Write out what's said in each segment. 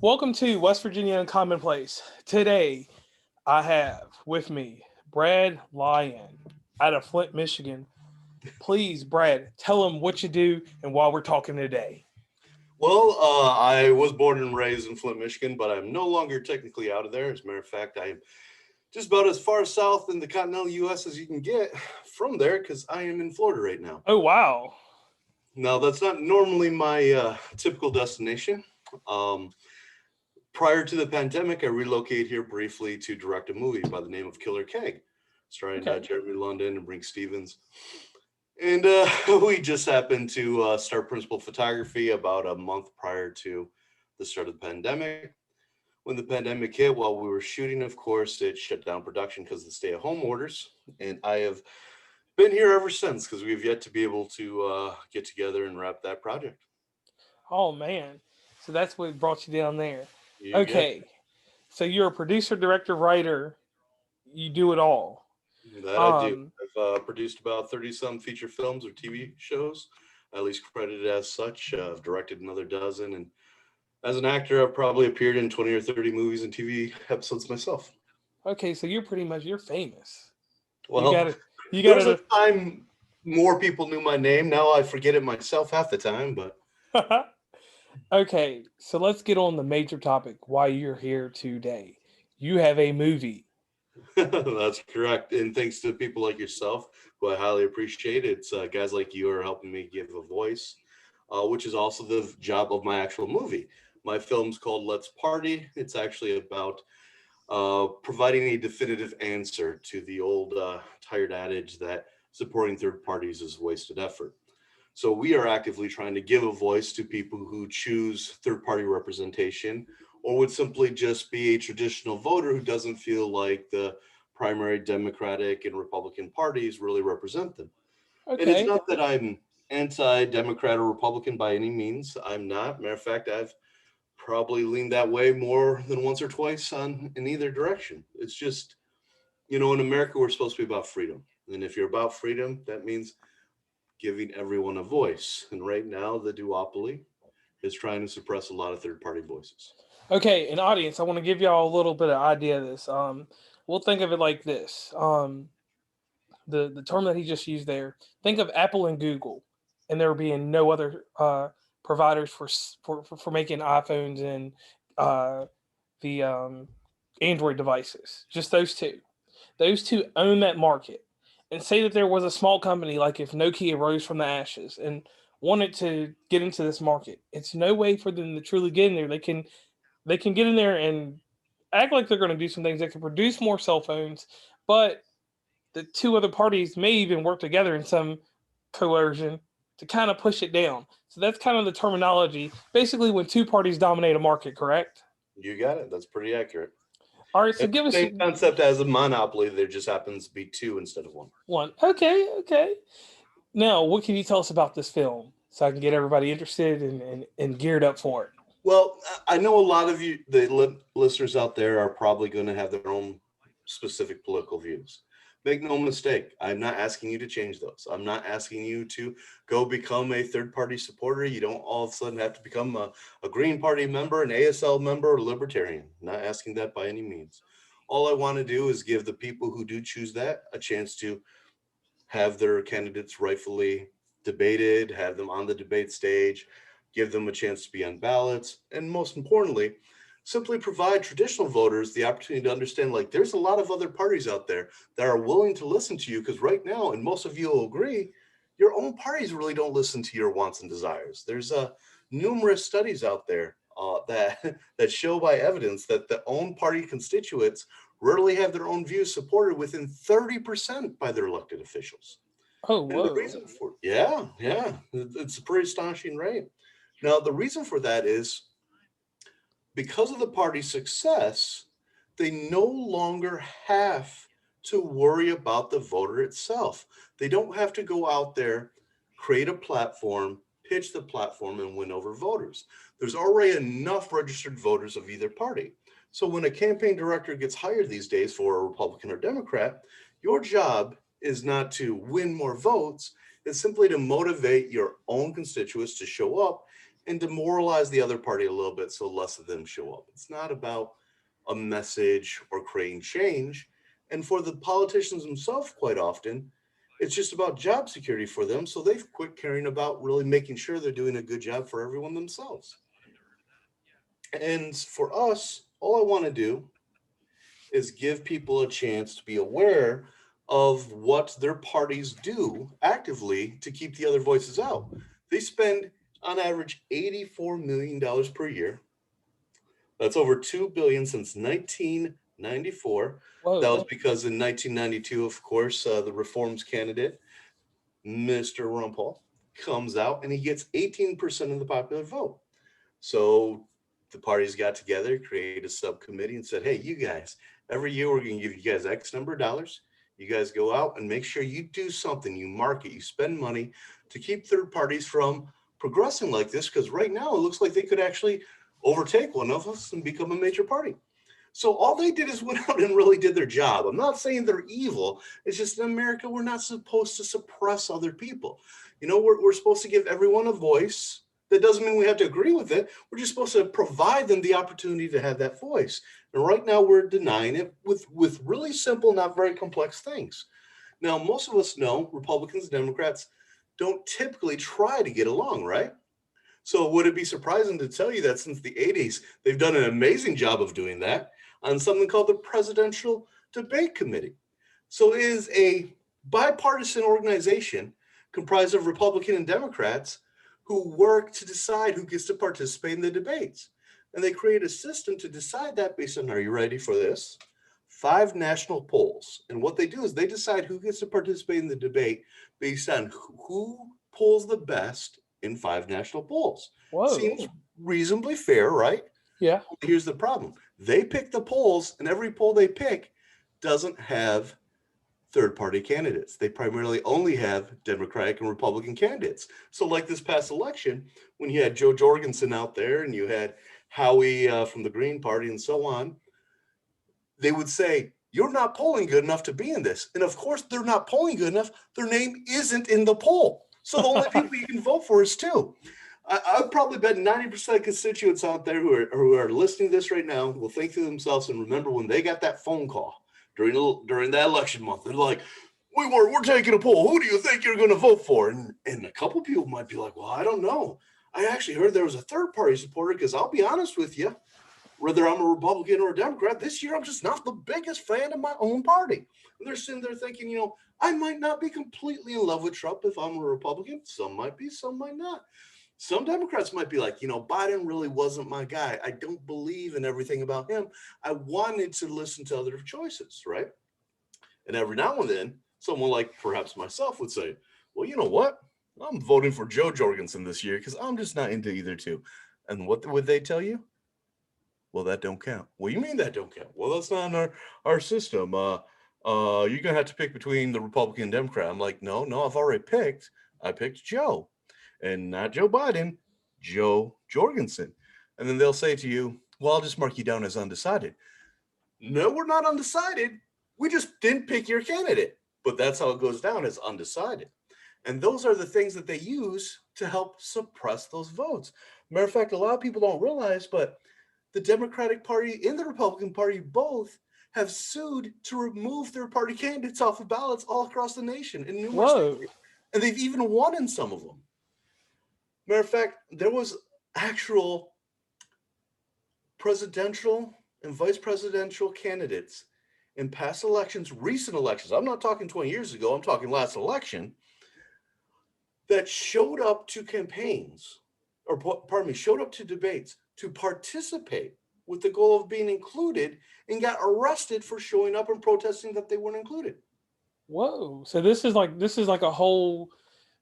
Welcome to West Virginia and Commonplace. Today, I have with me Brad Lyon out of Flint, Michigan. Please, Brad, tell them what you do and why we're talking today. I was born and raised in Flint, Michigan, but I'm no longer technically out of there. As a matter of fact, I'm just about as far south in the continental U.S. as you can get from there because I am in Florida right now. Oh, wow. Now, that's not normally my typical destination. Um, Prior to the pandemic, I relocated here briefly to direct a movie by the name of Killer Keg, starring Okay. Jeremy London and Brink Stevens. And we just happened to start principal photography about a month prior to the start of the pandemic. When the pandemic hit, while we were shooting, of course, it shut down production because of the stay-at-home orders. And I have been here ever since because we've yet to be able to get together and wrap that project. Oh, man. So that's what brought you down there. You get Okay. So you're a producer, director, writer. You do it all. that I do. Um, I've produced about 30 some feature films or TV shows, at least credited as such. I've directed another dozen, and as an actor, I've probably appeared in 20 or 30 movies and TV episodes myself. okay, so you're famous. You Well, gotta you there was a gotta time more people knew my name. Now I forget it myself half the time, but Okay, so let's get on the major topic why you're here today. You have a movie. that's correct. And thanks to people like yourself, who I highly appreciate, it's guys like you are helping me give a voice, which is also the job of my actual movie. My film's called Let's Party. It's actually about providing a definitive answer to the old tired adage that supporting third parties is wasted effort. So we are actively trying to give a voice to people who choose third party representation or would simply just be a traditional voter who doesn't feel like the primary Democratic and Republican parties really represent them. And it's Okay. not that I'm anti-Democrat or Republican by any means. I'm not. Matter of fact, I've probably leaned that way more than once or twice on in either direction. It's just, in America, we're supposed to be about freedom. And if you're about freedom, that means giving everyone a voice. And right now, the duopoly is trying to suppress a lot of third party voices. Okay, an audience, I want to give y'all a little bit of idea of this. We'll think of it like this. The term that he just used there. Think of Apple and Google, and there being no other providers for making iPhones and uh, the Android devices. Just those two. Those two own that market. And say that there was a small company, like if Nokia rose from the ashes and wanted to get into this market, it's no way for them to truly get in there. They can get in there and act like they're going to do some things. They can produce more cell phones, but the two other parties may even work together in some coercion to kind of push it down. So that's kind of the terminology. Basically, when two parties dominate a market, correct? You got it. That's pretty accurate. All right, so It's give the us same concept as a monopoly. There just happens to be two instead of one. one. Okay, okay. Now, what can you tell us about this film so I can get everybody interested and geared up for it? Well, I know a lot of you, the listeners out there, are probably going to have their own specific political views. Make no mistake, I'm not asking you to change those. I'm not asking you to go become a third party supporter. You don't all of a sudden have to become a Green Party member, an ASL member, or libertarian. Not asking that by any means. All I want to do is give the people who do choose that a chance to have their candidates rightfully debated, have them on the debate stage, give them a chance to be on ballots, and most importantly, simply provide traditional voters the opportunity to understand like there's a lot of other parties out there that are willing to listen to you because right now, and most of you will agree, your own parties really don't listen to your wants and desires. There's numerous studies out there that that show by evidence that the own party constituents rarely have their own views supported within 30% by their elected officials. Oh, And the whoa. reason for yeah, it's a pretty astonishing rate. Now, the reason for that is because of the party's success, they no longer have to worry about the voter itself. They don't have to go out there, create a platform, pitch the platform, and win over voters. There's already enough registered voters of either party. So when a campaign director gets hired these days for a Republican or Democrat, your job is not to win more votes, it's simply to motivate your own constituents to show up and demoralize the other party a little bit so less of them show up. It's not about a message or creating change. And for the politicians themselves, quite often, it's just about job security for them. So they've quit caring about really making sure they're doing a good job for everyone themselves. And for us, all I want to do is give people a chance to be aware of what their parties do actively to keep the other voices out. They spend on average $84 million per year. That's over 2 billion since 1994. That was Whoa. because in 1992, of course, the reforms candidate, Mr. Rumpel, comes out and he gets 18% of the popular vote. So the parties got together, created a subcommittee, and said, hey, you guys, every year we're going to give you guys X number of dollars. You guys go out and make sure you do something, you market, you spend money to keep third parties from progressing like this, because right now it looks like they could actually overtake one of us and become a major party. So all they did is went out and really did their job. I'm not saying they're evil. It's just in America, we're not supposed to suppress other people. We're supposed to give everyone a voice. That doesn't mean we have to agree with it. We're just supposed to provide them the opportunity to have that voice. And right now we're denying it with really simple, not very complex things. Now, most of us know Republicans and Democrats don't typically try to get along, right? So would it be surprising to tell you that since the 80s, they've done an amazing job of doing that on something called the Presidential Debate Committee? So it is a bipartisan organization comprised of Republican and Democrats who work to decide who gets to participate in the debates. And they create a system to decide that based on, are you ready for this? 5 national polls. And what they do is they decide who gets to participate in the debate based on who polls the best in 5 national polls. Whoa. Seems reasonably fair, right? Yeah. Here's the problem. They pick the polls, and every poll they pick doesn't have third party candidates. They primarily only have Democratic and Republican candidates. So, like this past election, when you had Joe Jorgensen out there and you had Howie from the Green Party and so on, they would say, you're not polling good enough to be in this. And of course, they're not polling good enough. Their name isn't in the poll. So the only people you can vote for is 2. I'd probably bet 90% of constituents out there who are listening to this right now will think to themselves and remember when they got that phone call during that election month. They're like, we're taking a poll. Who do you think you're going to vote for? And a couple of people might be like, well, I don't know. I actually heard there was a third party supporter, because I'll be honest with you, whether I'm a Republican or a Democrat, this year I'm just not the biggest fan of my own party. And they're sitting there thinking, I might not be completely in love with Trump if I'm a Republican. Some might be, some might not. Some Democrats might be like, Biden really wasn't my guy. I don't believe in everything about him. I wanted to listen to other choices, right? And every now and then, someone like perhaps myself would say, well, you know what? I'm voting for Joe Jorgensen this year because I'm just not into either two. And what would they tell you? Well, that don't count. What do you mean that don't count? Well, that's not in our system. You're gonna have to pick between the Republican and Democrat. I'm like, no, I've already picked. I picked Joe, and not Joe Biden, Joe Jorgensen. And then they'll say to you, well, I'll just mark you down as undecided. No, we're not undecided. We just didn't pick your candidate. But that's how it goes down, as undecided. And those are the things that they use to help suppress those votes. Matter of fact, a lot of people don't realize, but the Democratic Party and the Republican Party both have sued to remove their party candidates off of ballots all across the nation in numerous Whoa. states. And they've even won in some of them. Matter of fact, there was actual presidential and vice presidential candidates in past elections, recent elections. I'm not talking 20 years ago, I'm talking last election, that showed up to campaigns, or pardon me, showed up to debates to participate with the goal of being included, and got arrested for showing up and protesting that they weren't included. Whoa. So this is like a whole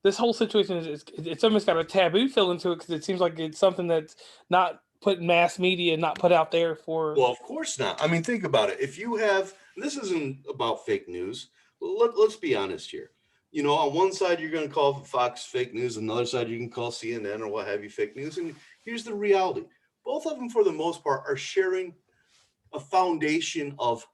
this whole situation it's almost got a taboo feel into it because it seems like it's something that's not put in mass media, not put out there for. Well, of course not. I mean, think about it. If you have, this isn't about fake news. Let's be honest here. On one side, you're going to call Fox fake news. On the other side, you can call CNN or what have you fake news. And here's the reality. Both of them, for the most part, are sharing a foundation of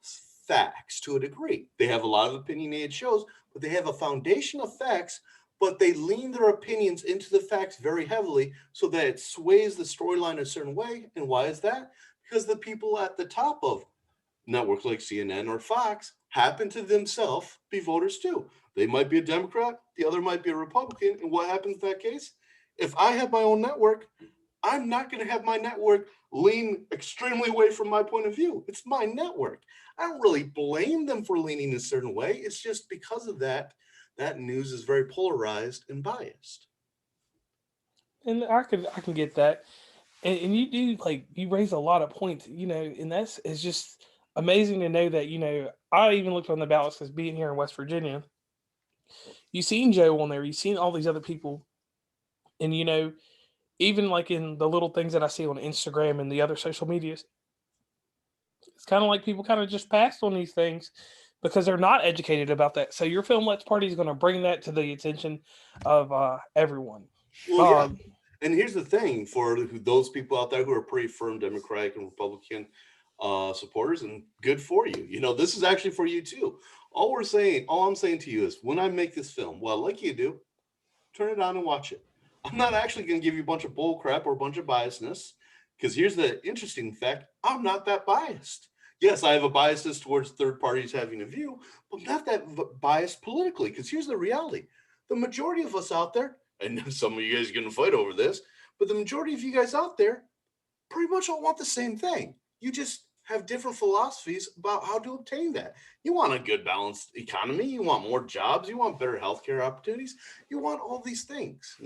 facts to a degree. They have a lot of opinionated shows, but they have a foundation of facts but they lean their opinions into the facts very heavily so that it sways the storyline a certain way. And why is that? Because the people at the top of networks like CNN or Fox happen to themselves be voters too. They might be a Democrat, the other might be a Republican. And what happens in that case? If I have my own network, I'm not going to have my network lean extremely away from my point of view. It's my network. I don't really blame them for leaning a certain way. It's just because of that, that news is very polarized and biased. And I can get that. And you do like you raise a lot of points, and that's it's just amazing to know that I even looked on the ballots because being here in West Virginia, you seen Joe on there, you seen all these other people, and even like in the little things that I see on Instagram and the other social medias, it's kind of like people kind of just passed on these things because they're not educated about that. So your film Let's Party is going to bring that to the attention of everyone. Well, yeah. Um, And here's the thing for those people out there who are pretty firm Democratic and Republican supporters, and good for you. This is actually for you too. All I'm saying to you is when I make this film, well, like you do, turn it on and watch it. I'm not actually going to give you a bunch of bull crap or a bunch of biasness, because here's the interesting fact: I'm not that biased. Yes, I have a biasness towards third parties having a view, but I'm not that biased politically. Because here's the reality: the majority of us out there, and some of you guys are going to fight over this, but the majority of you guys out there pretty much all want the same thing. You just have different philosophies about how to obtain that. You want a good balanced economy, you want more jobs, you want better healthcare opportunities, you want all these things.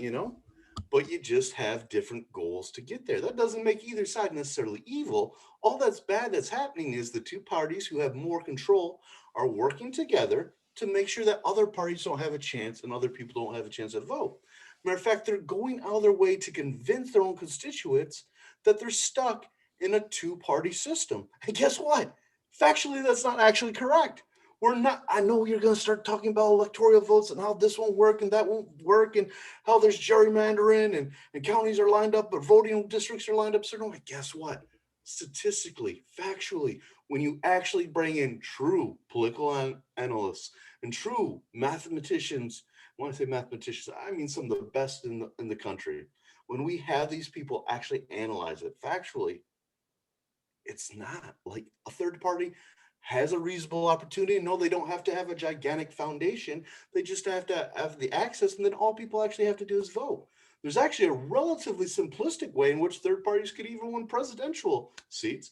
But you just have different goals to get there. That doesn't make either side necessarily evil. All that's bad that's happening is the two parties who have more control are working together to make sure that other parties don't have a chance and other people don't have a chance to vote. Matter of fact, they're going out of their way to convince their own constituents that they're stuck in a two-party system. And guess what? Factually, that's not actually correct. We're not. I know you're going to start talking about electoral votes and how this won't work and that won't work and how there's gerrymandering and counties are lined up, but voting districts are lined up certain way. Guess what? Statistically, factually, when you actually bring in true political analysts and true mathematicians, when I say mathematicians, I mean some of the best in the country. When we have these people actually analyze it factually, it's not like a third party has a reasonable opportunity. No, they don't have to have a gigantic foundation. They just have to have the access, and then all people actually have to do is vote. There's actually a relatively simplistic way in which third parties could even win presidential seats.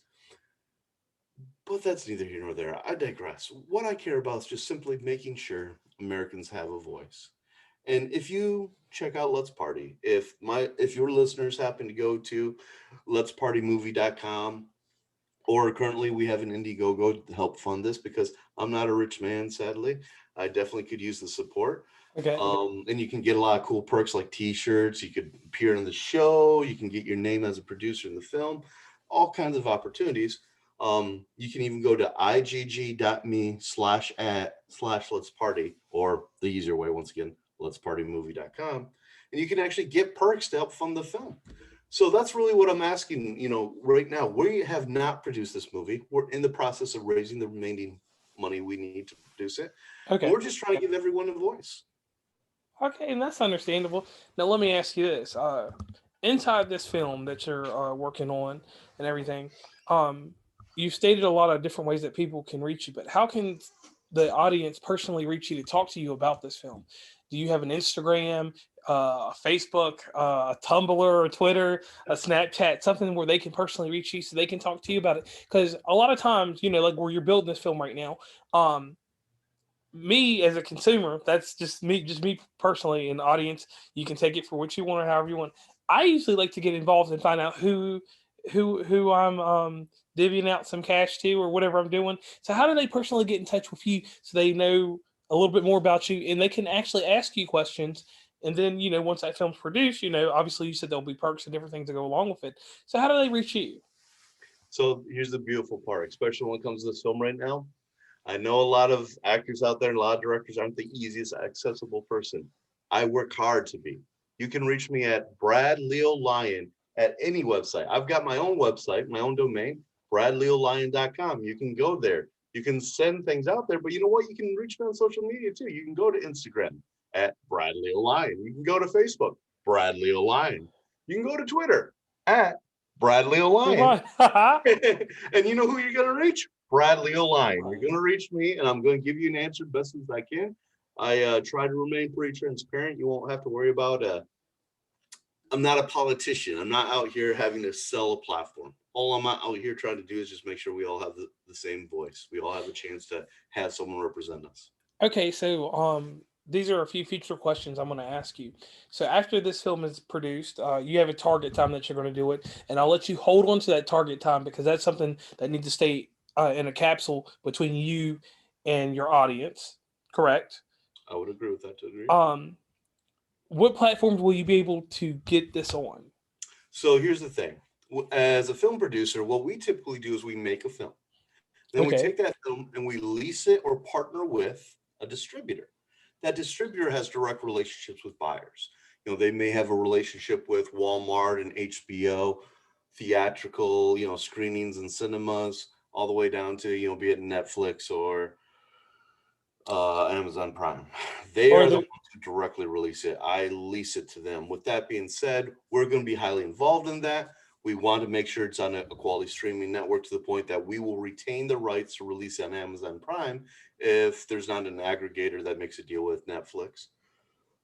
But that's neither here nor there. I digress. What I care about is just simply making sure Americans have a voice. And if you check out Let's Party, if your listeners happen to go to letspartymovie.com, or currently we have an Indiegogo to help fund this because I'm not a rich man, sadly. I definitely could use the support. okay. And you can get a lot of cool perks like t-shirts. You could appear on the show. You can get your name as a producer in the film, all kinds of opportunities. You can even go to igg.me/at/ let's party, or the easier way, once again, letspartymovie.com. And you can actually get perks to help fund the film. So that's really what I'm asking, right now. We have not produced this movie. We're in the process of raising the remaining money we need to produce it. And Okay. we're just trying to give everyone a voice. Okay, and that's understandable. Now let me ask you this: inside this film that you're working on and everything, um, you've stated a lot of different ways that people can reach you. But how can the audience personally reach you to talk to you about this film? Do you have an Instagram, a Facebook, a Tumblr, a Twitter, a Snapchat, something where they can personally reach you so they can talk to you about it? Because a lot of times, like where you're building this film right now, me as a consumer, that's just me personally in the audience. You can take it for what you want or however you want. I usually like to get involved and find out who I'm divvying out some cash to or whatever I'm doing. So how do they personally get in touch with you so they know a little bit more about you and they can actually ask you questions? And then, once that film's produced, obviously you said there'll be perks and different things that go along with it. So how do they reach you? So here's the beautiful part, especially when it comes to this film right now. I know a lot of actors out there and a lot of directors aren't the easiest accessible person. I work hard to be. You can reach me at Brad Leo Lyon at any website. I've got my own website, my own domain, bradleolyon.com. You can go there. You can send things out there, but you know what? You can reach me on social media too. You can go to Instagram at Bradley Lyon. You can go to Facebook, Bradley Lyon. You can go to Twitter at Bradley You're Lyon. lying. And you know who you're going to reach? Bradley Lyon. You're going to reach me, and I'm going to give you an answer best as I can. I try to remain pretty transparent. You won't have to worry about I'm not a politician. I'm not out here having to sell a platform. All I'm out here trying to do is just make sure we all have the same voice. We all have a chance to have someone represent us. Okay, so these are a few future questions I'm going to ask you. So after this film is produced, you have a target time that you're going to do it, and I'll let you hold on to that target time because that's something that needs to stay in a capsule between you and your audience. Correct? I would agree with that to a degree. What platforms will you be able to get this on? So here's the thing. As a film producer, what we typically do is we make a film. Then we Okay. take that film and we lease it or partner with a distributor. That distributor has direct relationships with buyers. They may have a relationship with Walmart and HBO, theatrical, screenings and cinemas, all the way down to, be it Netflix or Amazon Prime. They Or are the the ones who directly release it. I lease it to them. With that being said, we're going to be highly involved in that. We want to make sure it's on a quality streaming network to the point that we will retain the rights to release on Amazon Prime if there's not an aggregator that makes a deal with Netflix.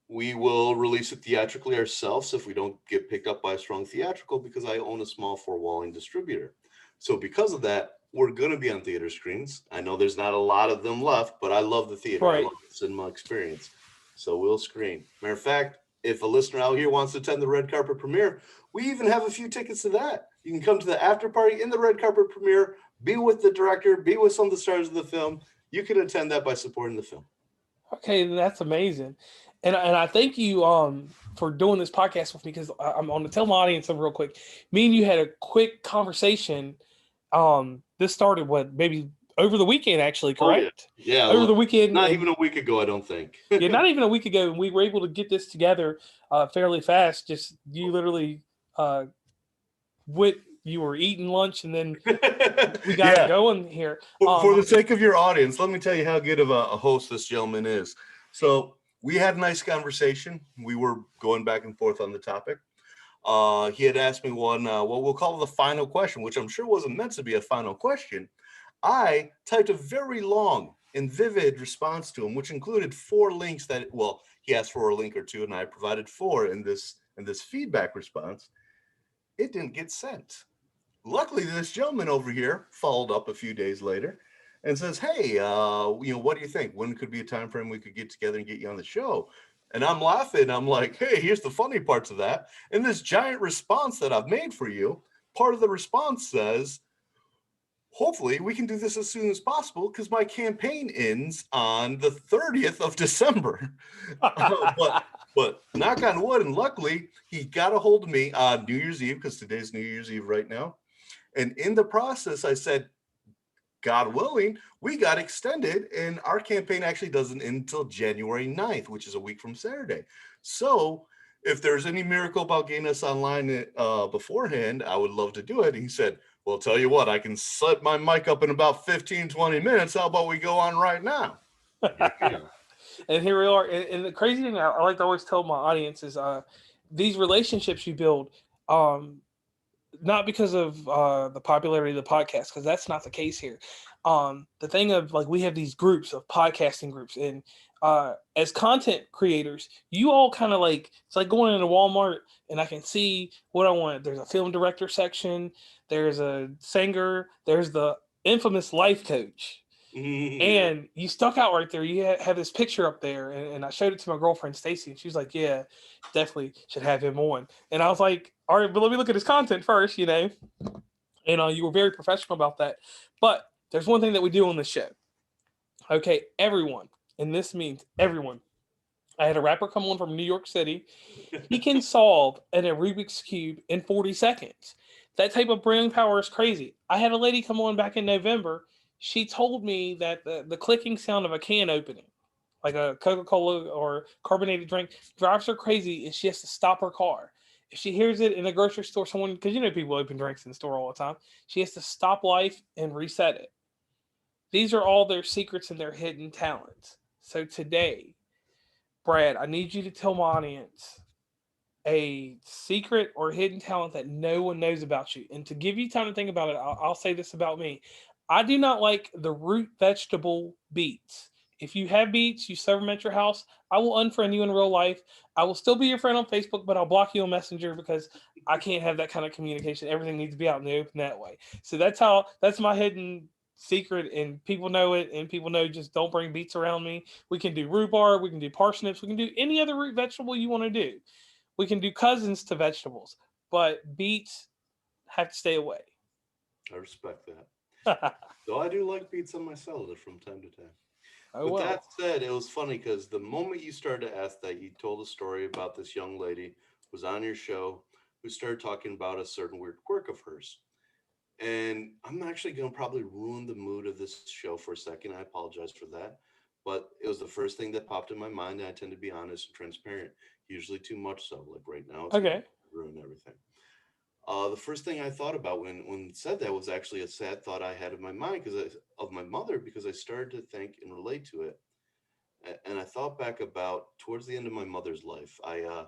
We will release it theatrically ourselves if we don't get picked up by a strong theatrical because I own a small four-walling distributor. So because of that, we're going to be on theater screens. I know there's not a lot of them left, but I love the theater. I right. love the cinema experience. So we'll screen. Matter of fact, if a listener out here wants to attend the red carpet premiere, we even have a few tickets to that. You can come to the after party in the red carpet premiere, be with the director, be with some of the stars of the film. You can attend that by supporting the film. Okay, that's amazing, and I thank you for doing this podcast with me because I'm going to tell my audience something real quick. Me and you had a quick conversation. This started what maybe over the weekend, actually, Oh yeah, correct? yeah. Over the weekend, Not even and a week ago, I don't think. yeah, not even a week ago, and we were able to get this together fairly fast. Just you literally uh, went. You were eating lunch, and then we got it Yeah. going here. For the sake of your audience, let me tell you how good of a host this gentleman is. So we had a nice conversation. We were going back and forth on the topic. He had asked me one, what we'll call the final question, which I'm sure wasn't meant to be a final question. I typed a very long and vivid response to him, which included 4 links that, well, he asked for a link or two, and I provided 4 in this feedback response. It didn't get sent. Luckily, this gentleman over here followed up a few days later and says, "Hey, what do you think? When could be a time frame we could get together and get you on the show?" And I'm laughing. I'm like, "Hey, here's the funny parts of that. In this giant response that I've made for you, part of the response says, hopefully we can do this as soon as possible because my campaign ends on the 30th of December." but but knock on wood, and luckily he got a hold of me on New Year's Eve because today's New Year's Eve right now. And in the process, I said, God willing, we got extended, and our campaign actually doesn't end until January 9th, which is a week from Saturday. So if there's any miracle about getting us online beforehand, I would love to do it. And he said, well, tell you what, I can set my mic up in about 15, 20 minutes. How about we go on right now? Yeah. And here we are. And the crazy thing I like to always tell my audience is these relationships you build, not because of the popularity of the podcast, because that's not the case here. The thing of like we have these groups of podcasting groups, and as content creators, you all kind of like it's like going into Walmart, and I can see what I want. There's a film director section, there's a singer, there's the infamous life coach. Yeah. And you stuck out right there. You have this picture up there, and I showed it to my girlfriend Stacy, and she was like, "Yeah, definitely should have him on." And I was like, "All right, but let me look at his content first, you know." And you were very professional about that. But there's one thing that we do on the show. Okay, everyone, and this means everyone. I had a rapper come on from New York City. He can solve a Rubik's cube in 40 seconds. That type of brain power is crazy. I had a lady come on back in November. She told me that the clicking sound of a can opening, like a Coca-Cola or carbonated drink, drives her crazy and she has to stop her car. If she hears it in a grocery store, someone, because you know people open drinks in the store all the time, she has to stop life and reset it. These are all their secrets and their hidden talents. So today, Brad, I need you to tell my audience a secret or hidden talent that no one knows about you. And to give you time to think about it, I'll say this about me. I do not like the root vegetable beets. If you have beets, you serve them at your house, I will unfriend you in real life. I will still be your friend on Facebook, but I'll block you on Messenger because I can't have that kind of communication. Everything needs to be out in the open that way. So that's my hidden secret, and people know it, and people know just don't bring beets around me. We can do rhubarb, we can do parsnips, we can do any other root vegetable you want to do. We can do cousins to vegetables, but beets have to stay away. I respect that. Though I do like beets on my salad from time to time. Oh With that well. said, it was funny because the moment you started to ask that, you told a story about this young lady who was on your show who started talking about a certain weird quirk of hers. And I'm actually going to probably ruin the mood of this show for a second. I apologize for that. But it was the first thing that popped in my mind. And I tend to be honest and transparent, usually too much so. Like right now, it's going to Okay. ruin everything. The first thing I thought about when it said that was actually a sad thought I had in my mind of my mother, because I started to think and relate to it. And I thought back about towards the end of my mother's life. I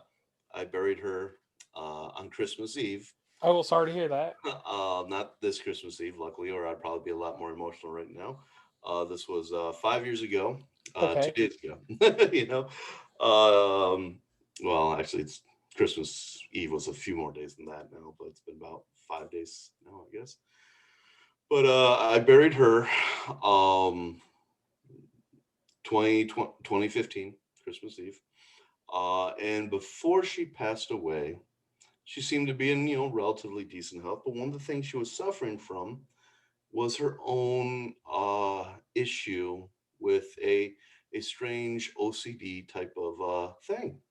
buried her on Christmas Eve. Oh well. Sorry to hear that. Not this Christmas Eve, luckily, or I'd probably be a lot more emotional right now. This was 5 years ago, two Okay. days ago. you know, um, well, actually, it's Christmas Eve was a few more days than that now, but it's been about 5 days now, I guess. But I buried her, um, 2015 Christmas Eve. And before she passed away, she seemed to be in, relatively decent health. But one of the things she was suffering from was her own issue with a strange OCD type of thing.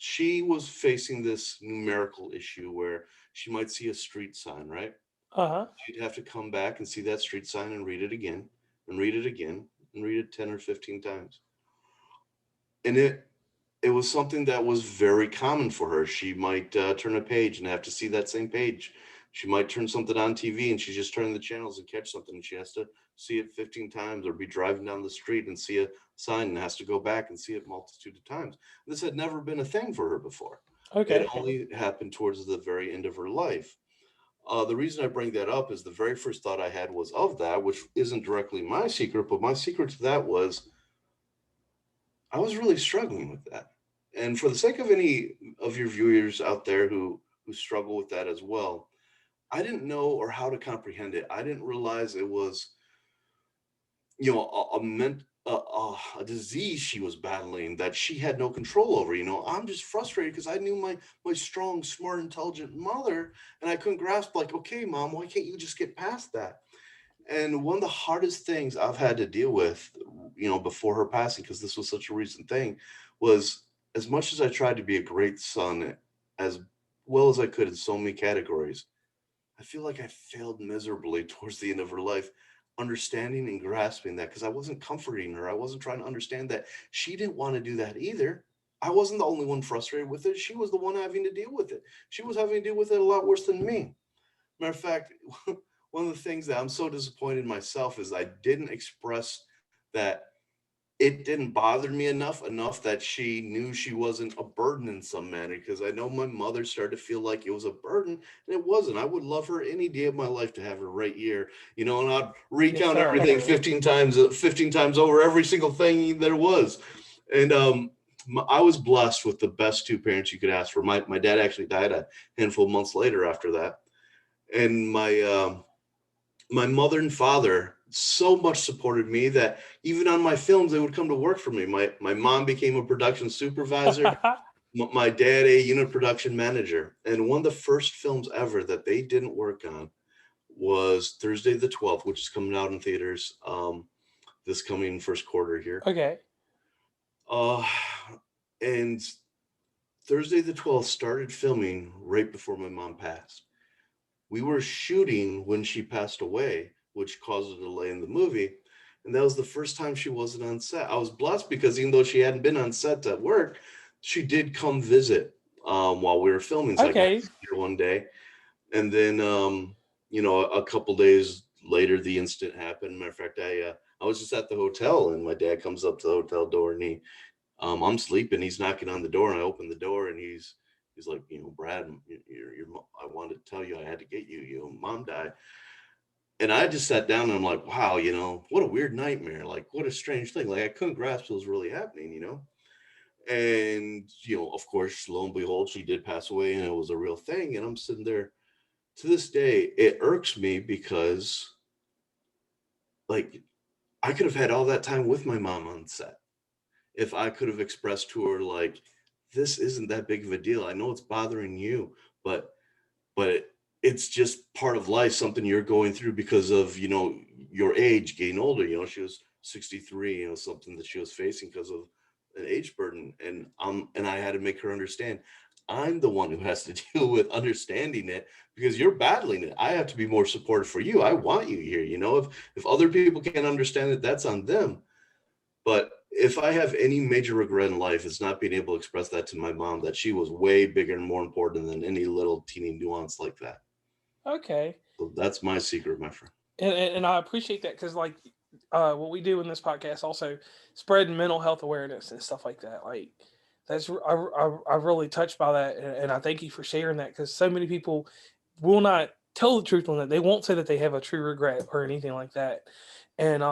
She was facing this numerical issue where she might see a street sign, right? Uh huh. She'd have to come back and see that street sign and read it again and read it again and read it 10 or 15 times. And it was something that was very common for her. She might turn a page and have to see that same page. She might turn something on TV and she's just turning the channels and catch something and she has to see it 15 times, or be driving down the street and see a sign and has to go back and see it multitude of times. This had never been a thing for her before. It Okay. only happened towards the very end of her life. The reason I bring that up is the very first thought I had was of that, which isn't directly my secret, but my secret to that was I was really struggling with that. And for the sake of any of your viewers out there who struggle with that as well, I didn't know or how to comprehend it. I didn't realize it was, a disease she was battling that she had no control over. I'm just frustrated because I knew my strong, smart, intelligent mother, and I couldn't grasp, like, okay, mom, why can't you just get past that? And one of the hardest things I've had to deal with, before her passing, because this was such a recent thing, was as much as I tried to be a great son, as well as I could in so many categories, I feel like I failed miserably towards the end of her life, understanding and grasping that, because I wasn't comforting her. I wasn't trying to understand that she didn't want to do that either. I wasn't the only one frustrated with it. She was the one having to deal with it. She was having to deal with it a lot worse than me. Matter of fact, one of the things that I'm so disappointed in myself is I didn't express that it didn't bother me enough that she knew she wasn't a burden in some manner, because I know my mother started to feel like it was a burden, and it wasn't. I would love her any day of my life to have her right here, and I'd Yes, recount sir. everything 15 times over, every single thing there was. And I was blessed with the best two parents you could ask for. My dad actually died a handful of months later after that, and my mother and father so much supported me that even on my films they would come to work for me. My mom became a production supervisor, my dad a unit production manager, and one of the first films ever that they didn't work on was Thursday the 12th, which is coming out in theaters this coming first quarter here. Okay. uh and Thursday the 12th started filming right before my mom passed. We were shooting when she passed away, which caused a delay in the movie. And that was the first time she wasn't on set. I was blessed because even though she hadn't been on set at work, she did come visit while we were filming. So I got to Okay. see her one day. And then, a couple days later, the incident happened. Matter of fact, I was just at the hotel, and my dad comes up to the hotel door, and I'm sleeping. He's knocking on the door, and I open the door, and he's like, Brad, I wanted to tell you I had to get you. Mom died. And I just sat down and I'm like, wow, what a weird nightmare. Like, what a strange thing. Like, I couldn't grasp what was really happening. And, of course, lo and behold, she did pass away and it was a real thing. And I'm sitting there to this day, it irks me because, like, I could have had all that time with my mom on set if I could have expressed to her, like, this isn't that big of a deal. I know it's bothering you, but but it's just part of life, something you're going through because of your age, getting older. She was 63, something that she was facing because of an age burden, and I had to make her understand I'm the one who has to deal with understanding it because you're battling it. I have to be more supportive for you. I want you here. If other people can't understand it, that's on them. But if I have any major regret in life, it's not being able to express that to my mom, that she was way bigger and more important than any little teeny nuance like that. Okay. So that's my secret, my friend. And I appreciate that because like what we do in this podcast also spreading mental health awareness and stuff like that. Like that's I'm really touched by that, and I thank you for sharing that because so many people will not tell the truth on that. They won't say that they have a true regret or anything like that. And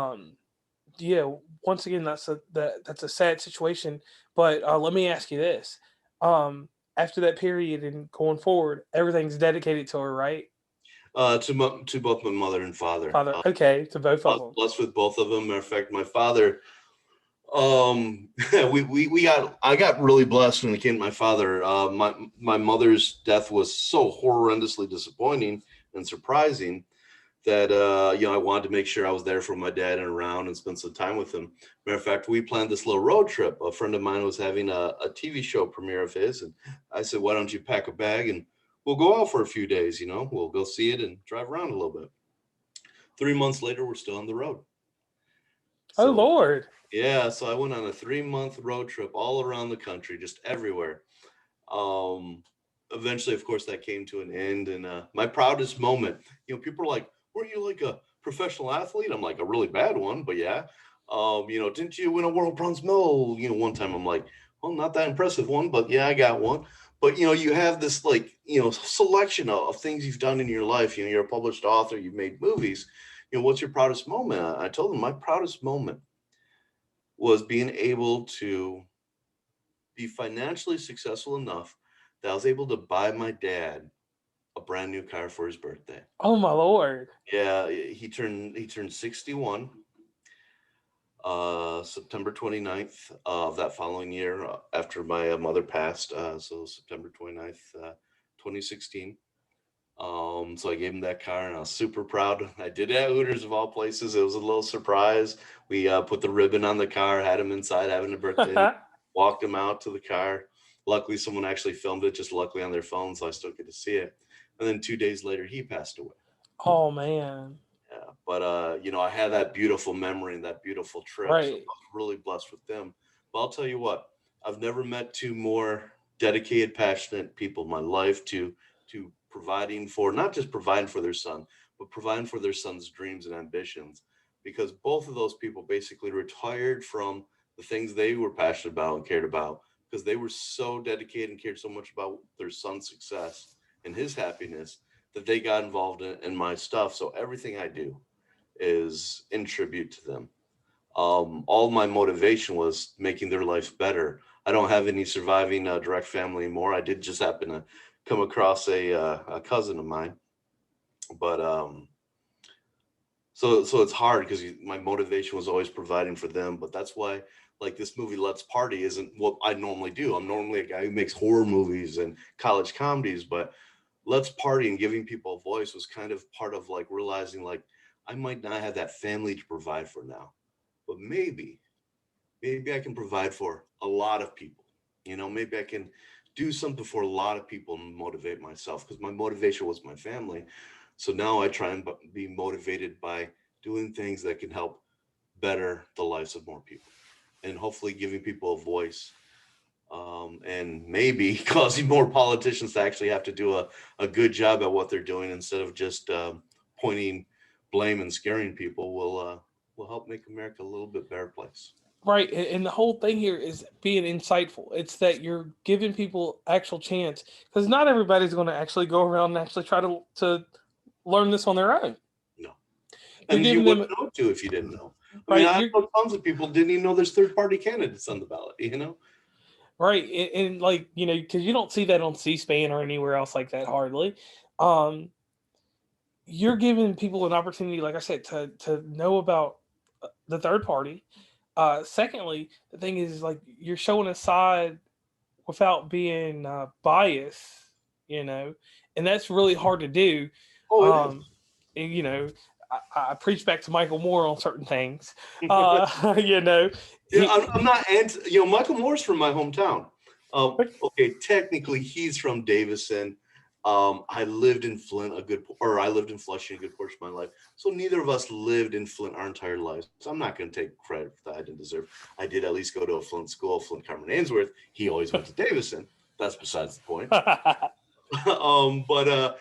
yeah, once again, that's a sad situation. But let me ask you this: after that period and going forward, everything's dedicated to her, right? To both my mother and father. Father, okay, to both of them. Blessed with both of them. Matter of fact, my father, I got really blessed when it came to my father. My mother's death was so horrendously disappointing and surprising that I wanted to make sure I was there for my dad and around and spend some time with him. Matter of fact, we planned this little road trip. A friend of mine was having a TV show premiere of his, and I said, "Why don't you pack a bag and we'll go out for a few days? We'll go see it and drive around a little bit." 3 months later, we're still on the road. Oh So Lord. yeah, so I went on a 3-month road trip all around the country, just everywhere. Um, Eventually, of course, that came to an end. And my proudest moment, people are like, "Weren't you like a professional athlete?" I'm like, "A really bad one, but yeah." "Didn't you win a world bronze medal?" One time I'm like, "Well, not that impressive one, but yeah, I got one." But you have this like selection of things you've done in your life. You're a published author, you've made movies. What's your proudest moment? I told them my proudest moment was being able to be financially successful enough that I was able to buy my dad a brand new car for his birthday. Oh my Lord. Yeah, he turned 61 September 29th of that following year, after my mother passed, so September 29th, 2016. So I gave him that car and I was super proud. I did it at Hooters of all places. It was a little surprise. We put the ribbon on the car, had him inside having a birthday, walked him out to the car. Luckily, someone actually filmed it, just luckily on their phone, so I still get to see it. And then 2 days later, he passed away. Oh man. Yeah, but I had that beautiful memory and that beautiful trip, so I Right. was really blessed with them. But I'll tell you what, I've never met two more dedicated, passionate people in my life to providing for, not just providing for their son, but providing for their son's dreams and ambitions. Because both of those people basically retired from the things they were passionate about and cared about because they were so dedicated and cared so much about their son's success and his happiness that they got involved in my stuff. So everything I do is in tribute to them. All my motivation was making their life better. I don't have any surviving direct family anymore. I did just happen to come across a cousin of mine, but so it's hard because my motivation was always providing for them. But that's why, like, this movie Let's Party isn't what I normally do. I'm normally a guy who makes horror movies and college comedies, but Let's Party and giving people a voice was kind of part of like realizing like I might not have that family to provide for now, but maybe I can provide for a lot of people. Maybe I can do something for a lot of people and motivate myself because my motivation was my family. So now I try and be motivated by doing things that can help better the lives of more people and hopefully giving people a voice, and maybe causing more politicians to actually have to do a good job at what they're doing instead of just pointing blame and scaring people will help make America a little bit better place. Right, and the whole thing here is being insightful. It's that you're giving people actual chance because not everybody's going to actually go around and actually try to learn this on their own. No. You're And you giving wouldn't them know to if you didn't know. I mean, right. I You're know tons of people didn't even know there's third-party candidates on the ballot, you know? right, and like because you don't see that on C-SPAN or anywhere else like that hardly. Um, you're giving people an opportunity, like I said, to know about the third party. Secondly, the thing is like you're showing a side without being biased, you know, and that's really hard to do. Oh, it is. Um, and, I preach back to Michael Moore on certain things. You know, Yeah, he, I'm not anti. Michael Moore's from my hometown. Okay, technically he's from Davison. I lived in Flint I lived in Flushing a good portion of my life. So neither of us lived in Flint our entire lives. So I'm not going to take credit for that. I didn't deserve. I did at least go to a Flint school, Flint Carmen Ainsworth. He always went to Davison. That's besides the point. But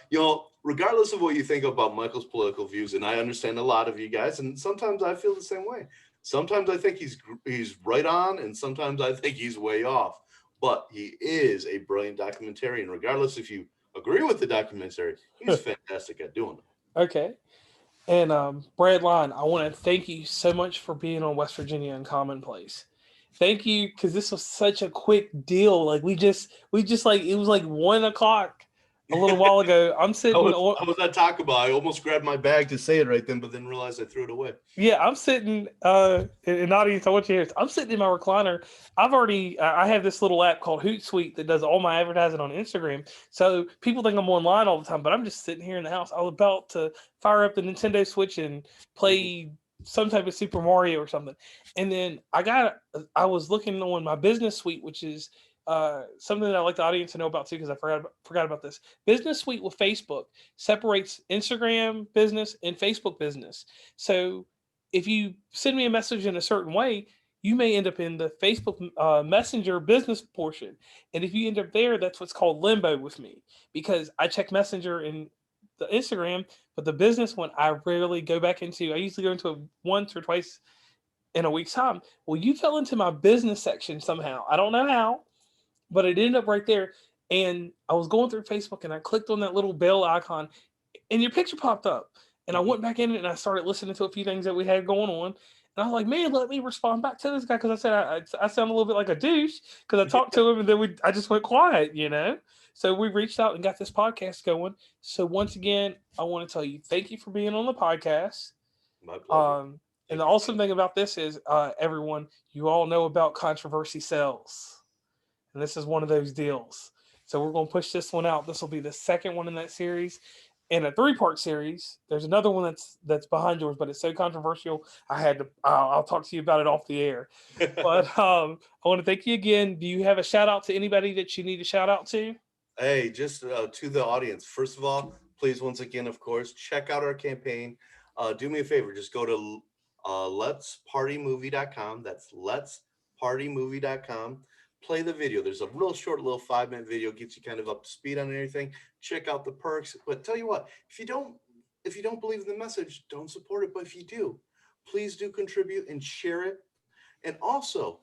regardless of what you think about Michael's political views, and I understand a lot of you guys, and sometimes I feel the same way. Sometimes I think he's right on, and sometimes I think he's way off. But he is a brilliant documentarian. Regardless if you agree with the documentary, he's fantastic at doing it. okay. And Brad Line, I want to thank you so much for being on West Virginia and Commonplace. Thank you because this was such a quick deal. Like we just like it was like 1 o'clock a little while ago. I'm sitting. I was at Taco Bell. I almost grabbed my bag to say it right then, but then realized I threw it away. Yeah, I'm sitting in audience. I want you to hear this. I'm sitting in my recliner. I have this little app called Hootsuite that does all my advertising on Instagram. So people think I'm online all the time, but I'm just sitting here in the house. I was about to fire up the Nintendo Switch and play some type of Super Mario or something. And then I was looking on my business suite, which is something that I like the audience to know about too, because I forgot about this. Business Suite with Facebook separates Instagram business and Facebook business. So if you send me a message in a certain way, you may end up in the Facebook Messenger business portion. And if you end up there, that's what's called limbo with me because I check Messenger and the Instagram, but the business one I rarely go back into. I usually go into it once or twice in a week's time. Well, you fell into my business section somehow. I don't know how, but it ended up right there. And I was going through Facebook and I clicked on that little bell icon and your picture popped up. And I went back in it and I started listening to a few things that we had going on. And I was like, man, let me respond back to this guy because I said I sound a little bit like a douche because I talked to him and then I just went quiet. So we reached out and got this podcast going. So once again, I want to tell you, thank you for being on the podcast. My pleasure. And Thank the you. awesome thing about this is, everyone, you all know about controversy sells. And this is one of those deals. So we're going to push this one out. This will be the second one in that series. In a 3-part series, there's another one that's behind yours, but it's so controversial. I had to. I'll talk to you about it off the air. But I want to thank you again. Do you have a shout out to anybody that you need to shout out to? Hey, just to the audience, first of all, please, once again, of course, check out our campaign. Do me a favor, just go to letspartymovie.com. That's letspartymovie.com. Play the video. There's a real short little 5-minute video, gets you kind of up to speed on everything. Check out the perks. But tell you what, if you don't believe in the message, don't support it. But if you do, please do contribute and share it. And also,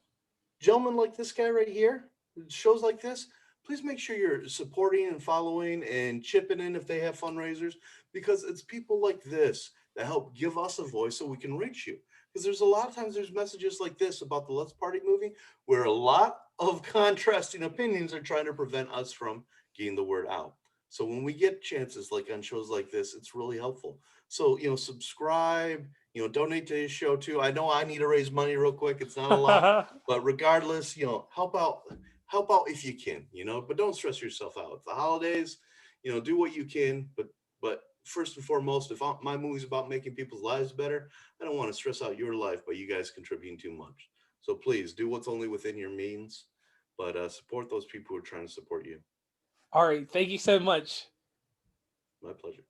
gentlemen like this guy right here, shows like this, please make sure you're supporting and following and chipping in if they have fundraisers, because it's people like this that help give us a voice so we can reach you. Because there's a lot of times there's messages like this about the Let's Party movie where a lot of contrasting opinions are trying to prevent us from getting the word out. So when we get chances like on shows like this, it's really helpful. So, subscribe, donate to his show too. I know I need to raise money real quick. It's not a lot, but regardless, help out if you can, but don't stress yourself out. It's the holidays, do what you can, but first and foremost, if my movie's about making people's lives better, I don't want to stress out your life by you guys contributing too much. So please do what's only within your means, but support those people who are trying to support you. All right. Thank you so much. My pleasure.